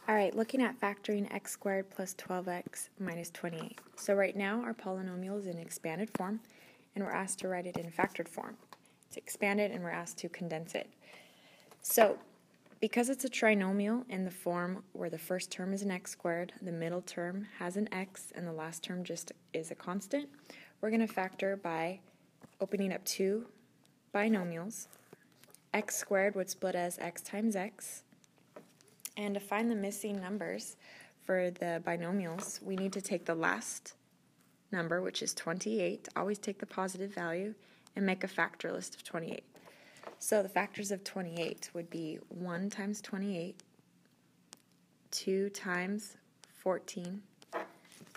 Alright, looking at factoring x squared plus 12x minus 28. So right now our polynomial is in expanded form, and we're asked to write it in factored form. It's expanded and we're asked to condense it. So because it's a trinomial in the form where the first term is an x squared, the middle term has an x, and the last term just is a constant, we're going to factor by opening up two binomials. X squared would split as x times x. And to find the missing numbers for the binomials, we need to take the last number, which is 28, always take the positive value, and make a factor list of 28. So the factors of 28 would be 1 times 28, 2 times 14,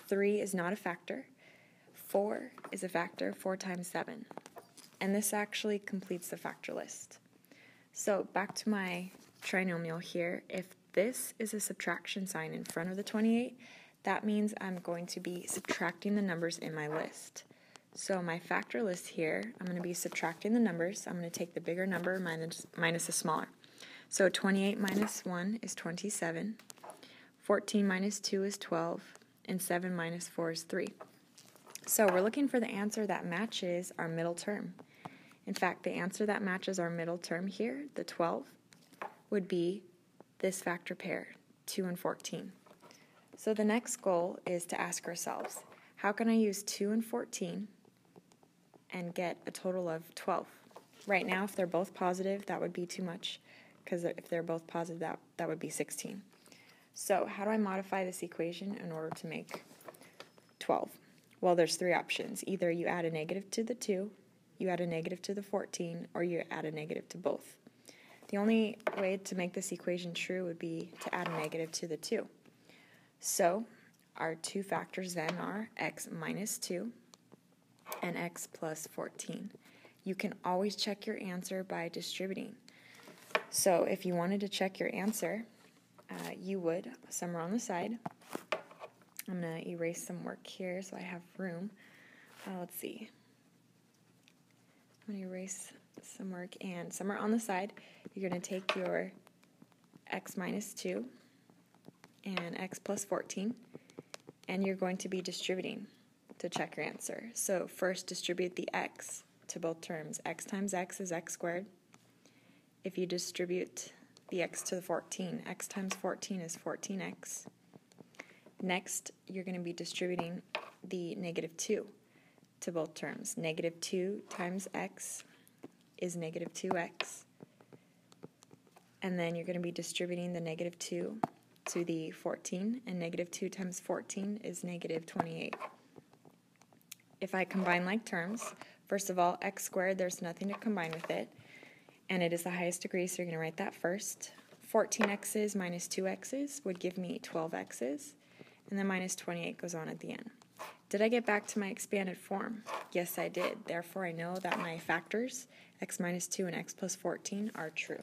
3 is not a factor, 4 is a factor, 4 times 7. And this actually completes the factor list. So back to my trinomial here, if this is a subtraction sign in front of the 28, that means I'm going to be subtracting the numbers in my list. So my factor list here, I'm going to be subtracting the numbers. I'm going to take the bigger number minus the smaller. So 28 minus 1 is 27, 14 minus 2 is 12, and 7 minus 4 is 3. So we're looking for the answer that matches our middle term. In fact, the answer that matches our middle term here, the 12, would be this factor pair, 2 and 14. So the next goal is to ask ourselves, how can I use 2 and 14 and get a total of 12? Right now, if they're both positive, that would be too much, because if they're both positive, that would be 16. So how do I modify this equation in order to make 12? Well, there's three options. Either you add a negative to the 2, you add a negative to the 14, or you add a negative to both. The only way to make this equation true would be to add a negative to the 2. So our two factors then are x minus 2 and x plus 14. You can always check your answer by distributing. So if you wanted to check your answer, you would, somewhere on the side, I'm going to erase some work here so I have room. Let's see. I'm going to erase some work, and somewhere on the side, you're going to take your x minus 2 and x plus 14, and you're going to be distributing to check your answer. So first, distribute the x to both terms. X times x is x squared. If you distribute the x to the 14, x times 14 is 14x. Next, you're going to be distributing the negative 2 to both terms. Negative 2 times x is negative 2x. And then you're going to be distributing the negative 2 to the 14, and negative 2 times 14 is negative 28. If I combine like terms, first of all, x squared, there's nothing to combine with it, and it is the highest degree, so you're going to write that first. 14x's minus 2x's would give me 12x's, and then minus 28 goes on at the end. Did I get back to my expanded form? Yes, I did. Therefore, I know that my factors, x minus 2 and x plus 14, are true.